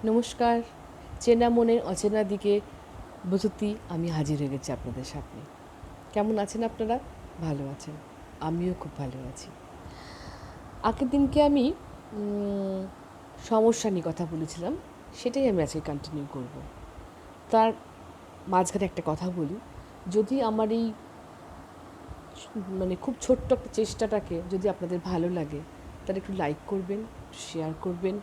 নমস্কার। চেনা মনের অচেনা দিকে বসতি আমি হাজির হয়ে গেছি আপনাদের সামনে। কেমন আছেন আপনারা? ভালো আছেন? আমিও খুব ভালো আছি। আগের দিনকে আমি সমস্যা নিয়ে কথা বলেছিলাম, সেটাই আমি আজকে কন্টিনিউ করব। তার মাঝখানে একটা কথা বলি, যদি আমার এই খুব ছোট্ট একটা চেষ্টাটাকে যদি আপনাদের ভালো লাগে, তাহলে একটু লাইক করবেন, শেয়ার করবেন,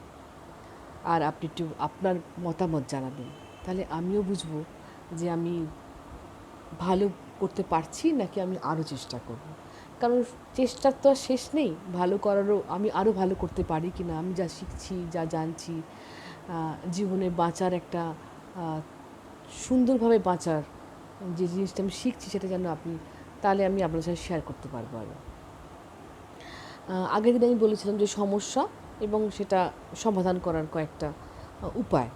আর আপনি একটু আপনার মতামত জানাবেন। তাহলে আমিও বুঝবো যে আমি ভালো করতে পারছি নাকি আমি আরও চেষ্টা করব। কারণ চেষ্টার তো আর শেষ নেই, ভালো করারও আমি আরও ভালো করতে পারি কি না, আমি যা শিখছি, যা জানছি, জীবনে বাঁচার একটা সুন্দরভাবে বাঁচার যে জিনিসটা আমি শিখছি সেটা যেন তাহলে আমি আপনার সাথে শেয়ার করতে পারবো আরও। আগের দিন আমি বলেছিলাম যে সমস্যা এবং সেটা সমাধান করার কয়েকটা উপায়।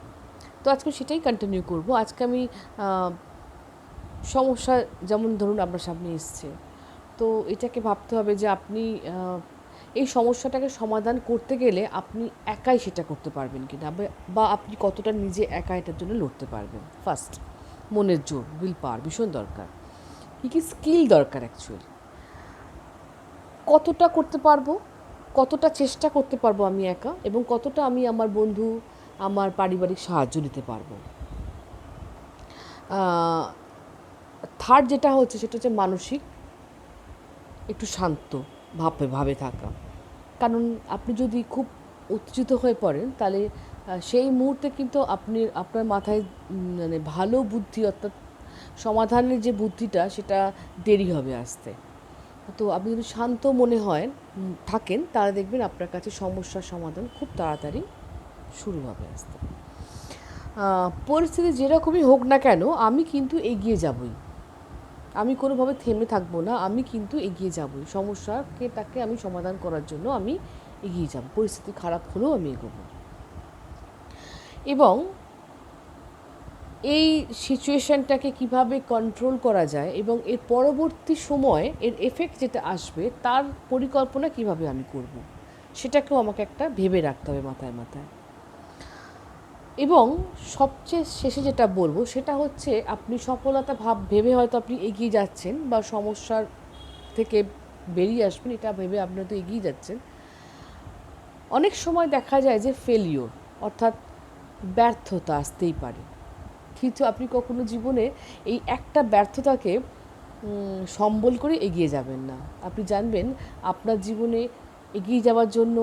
তো আজকে সেটাই কন্টিনিউ করব। আজকে আমি সমস্যা, যেমন ধরুন আপনার সামনে এসছে, তো এটাকে ভাবতে হবে যে আপনি এই সমস্যাটাকে সমাধান করতে গেলে আপনি একাই সেটা করতে পারবেন কি না, বা আপনি কতটা নিজে একা এটার জন্য লড়তে পারবেন। ফার্স্ট, মনের জোর, উইল পাওয়ার ভীষণ দরকার। কী কী স্কিল দরকার অ্যাকচুয়ালি, কতটা করতে পারবো, কতটা চেষ্টা করতে পারবো আমি একা, এবং কতটা আমি আমার বন্ধু, আমার পারিবারিক সাহায্য নিতে পারবো। থার্ড যেটা হচ্ছে সেটা হচ্ছে মানসিক একটু শান্ত ভাবে থাকা। কারণ আপনি যদি খুব উত্তেজিত হয়ে পড়েন, তাহলে সেই মুহূর্তে কিন্তু আপনার মাথায় ভালো বুদ্ধি, অর্থাৎ সমাধানের যে বুদ্ধিটা, সেটা দেরি হবে আসতে। তো আপনি যদি শান্ত মনে থাকেন, তাহলে দেখবেন আপনার কাছে সমস্যার সমাধান খুব তাড়াতাড়ি শুরু হবে আসতে। পরিস্থিতি যেরকমই হোক না কেন, আমি কিন্তু এগিয়ে যাবই। আমি কোনোভাবে থেমে থাকবো না, আমি কিন্তু এগিয়ে যাবই। তাকে আমি সমাধান করার জন্য আমি এগিয়ে যাব। পরিস্থিতি খারাপ হলেও আমি এগোবো। এবং এই সিচুয়েশানটাকে কিভাবে কন্ট্রোল করা যায় এবং এর পরবর্তী সময়ে এর এফেক্ট যেটা আসবে তার পরিকল্পনা কিভাবে আমি করব, সেটাকেও আমাকে একটা ভেবে রাখতে হবে মাথায় মাথায়। এবং সবচেয়ে শেষে যেটা বলবো সেটা হচ্ছে, আপনি সফলতা ভেবে হয়তো আপনি এগিয়ে যাচ্ছেন বা সমস্যার থেকে বেরিয়ে আসবেন এটা ভেবে আপনি হয়তো এগিয়ে যাচ্ছেন। অনেক সময় দেখা যায় যে ফেলিওর, অর্থাৎ ব্যর্থতা আসতেই পারে, কিন্তু আপনি কখনো জীবনে এই একটা ব্যর্থতাকে সম্বল করে এগিয়ে যাবেন না। আপনি জানবেন আপনার জীবনে এগিয়ে যাওয়ার জন্য,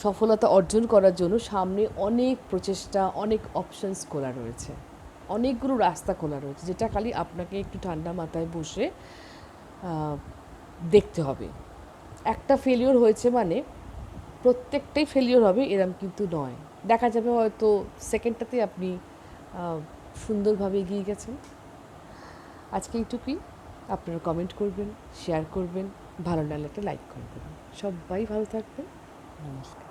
সফলতা অর্জন করার জন্য সামনে অনেক প্রচেষ্টা, অনেক অপশনস খোলা রয়েছে, অনেকগুলো রাস্তা খোলা রয়েছে, যেটা খালি আপনাকে একটু ঠান্ডা মাথায় বসে দেখতে হবে। একটা ফেলিওর হয়েছে মানে প্রত্যেকটাই ফেলিওর হবে এরম কিন্তু নয়। দেখা যাবে হয়তো সেকেন্ডটাতে আপনি সুন্দরভাবে এগিয়ে গেছেন। আজকে এইটুকুই। আপনারা কমেন্ট করবেন, শেয়ার করবেন, ভালো লাগলে একটা লাইক করে দেবেন। সবাই ভালো থাকবেন। নমস্কার।